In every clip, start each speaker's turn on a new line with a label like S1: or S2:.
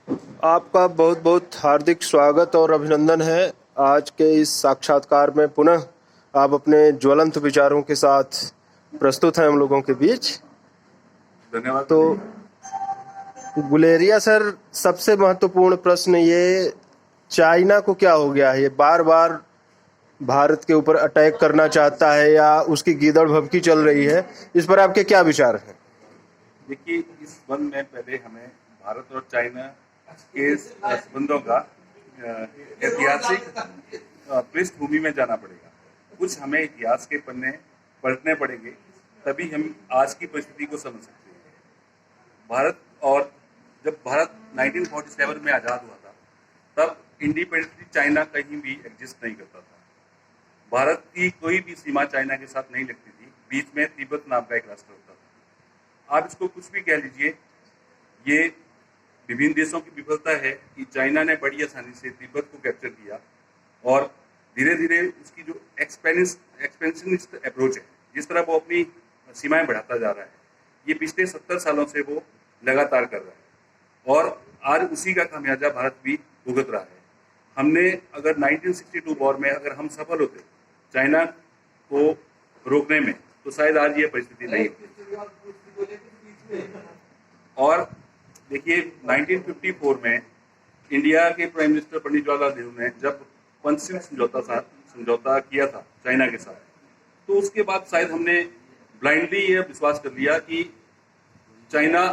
S1: आपका बहुत बहुत हार्दिक स्वागत और अभिनंदन है। आज के इस साक्षात्कार में पुनः आप अपने ज्वलंत विचारों के साथ प्रस्तुत हैं हम लोगों के बीच।
S2: धन्यवाद।
S1: तो गुलेरिया सर, सबसे महत्वपूर्ण प्रश्न ये, चाइना को क्या हो गया है? ये बार बार भारत के ऊपर अटैक करना चाहता है या उसकी गीदड़ भभकी चल रही है? इस पर आपके क्या विचार हैं?
S2: देखिए, इस संबंध में पहले हमें भारत और चाइना के संबंधों का ऐतिहासिक पृष्ठभूमि में जाना पड़ेगा। कुछ हमें इतिहास के पन्ने पलटने पड़ेंगे, तभी हम आज की परिस्थिति को समझ सकते हैं। जब भारत 1947 में आज़ाद हुआ था, तब इंडिपेंडेंटली चाइना कहीं भी एग्जिस्ट नहीं करता था। भारत की कोई भी सीमा चाइना के साथ नहीं लगती थी। बीच में तिब्बत नाम का एक राष्ट्र होता था। आप इसको कुछ भी कह लीजिए, ये विभिन्न देशों की विफलता है कि चाइना ने बड़ी आसानी से तिब्बत को कैप्चर किया और धीरे धीरे उसकी जो एक्सपेंशनिस्ट अप्रोच है, जिस तरह वो अपनी सीमाएं बढ़ाता जा रहा है, ये पिछले 70 सालों से वो लगातार कर रहा है और आज उसी का खामियाजा भारत भी भुगत रहा है। हमने अगर 1962 वॉर में अगर हम सफल होते चाइना को रोकने में, तो शायद आज ये परिस्थिति नहीं होती। और देखिए, 1954 में इंडिया के प्राइम मिनिस्टर पंडित जवाहरलाल नेहरू ने जब पंचशील समझौता किया था चाइना के साथ, तो उसके बाद शायद हमने ब्लाइंडली ये विश्वास कर लिया कि चाइना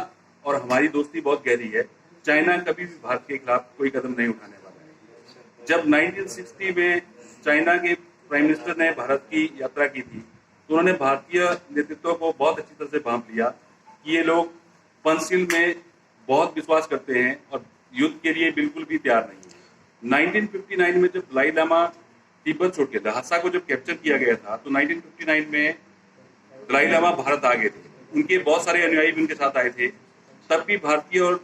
S2: और हमारी दोस्ती बहुत गहरी है, चाइना कभी भी भारत के खिलाफ कोई कदम नहीं उठाने वाला है। जब 1960 में चाइना के प्राइम मिनिस्टर ने भारत की यात्रा की थी, तो उन्होंने भारतीय नेतृत्व को बहुत अच्छी तरह से भांप लिया कि ये लोग पंचशील में बहुत विश्वास करते हैं और युद्ध के लिए बिल्कुल भी तैयार नहीं है। 1959 में जब दलाई लामा तिब्बत छोड़ के लहासा को जब कैप्चर किया गया था, तो 1959 में दलाई लामा भारत आ गए थे। उनके बहुत सारे अनुयायी भी उनके साथ आए थे। तब भी भारतीय और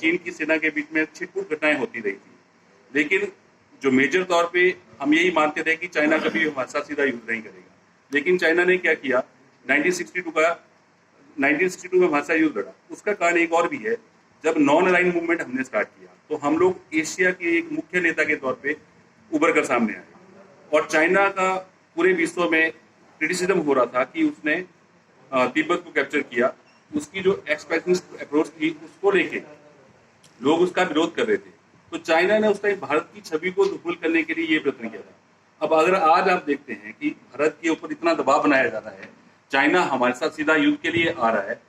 S2: चीन की सेना के बीच में छिटपुट घटनाएं होती रही थी। लेकिन जो मेजर तौर पे हम यही मानते थे कि चाइना कभी हमारे साथ सीधा युद्ध नहीं करेगा। लेकिन चाइना ने क्या किया, 1962 में हमारे साथ युद्ध लड़ा। उसका कारण एक और भी है। जब नॉन अलाइन मूवमेंट हमने स्टार्ट किया, तो हम लोग एशिया के एक मुख्य नेता के तौर पे उभर कर सामने आए और चाइना का पूरे विश्व में क्रिटिसिज्म हो रहा था कि उसने तिब्बत को कैप्चर किया। उसकी जो एक्सपेंशनिस्ट अप्रोच थी, उसको लेके लोग उसका विरोध कर रहे थे। तो चाइना ने उस टाइम भारत की छवि को धूमिल करने के लिए ये प्रयत्न किया था। अब अगर आज आप देखते हैं कि भारत के ऊपर इतना दबाव बनाया जा रहा है, चाइना हमारे साथ सीधा युद्ध के लिए आ रहा है,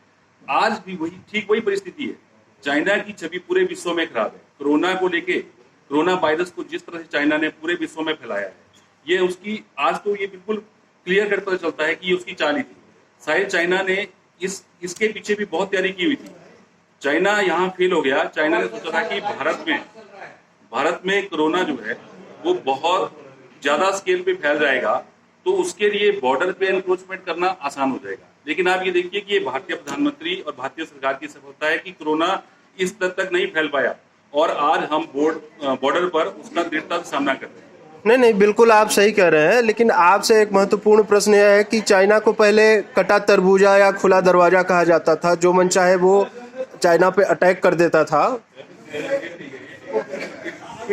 S2: आज भी वही परिस्थिति है। चाइना की छवि पूरे विश्व में खराब है। कोरोना को लेके, कोरोना वायरस को जिस तरह से चाइना ने पूरे विश्व में फैलाया है, ये उसकी आज तो ये बिल्कुल क्लियर कट पता चलता है कि ये उसकी चाल ही थी। शायद चाइना ने इसके पीछे भी बहुत तैयारी की हुई थी। चाइना यहाँ फेल हो गया। चाइना ने सोचा था कि भारत में कोरोना जो है वो बहुत ज्यादा स्केल पे फैल जाएगा, तो उसके लिए बॉर्डर पे एनक्रोचमेंट करना आसान हो जाएगा। लेकिन आप ये देखिए कि ये भारतीय प्रधानमंत्री और भारतीय सरकार की सफलता है कि कोरोना इस स्तर तक नहीं फैल पाया और आज हम बॉर्डर पर उसका दृढ़ता से सामना कर रहे हैं।
S1: नहीं, बिल्कुल आप सही कह रहे हैं, लेकिन आपसे एक महत्वपूर्ण प्रश्न यह है कि चाइना को पहले कटा तरबूजा या खुला दरवाजा कहा जाता था। जो मन चाहे वो चाइना पे अटैक कर देता था।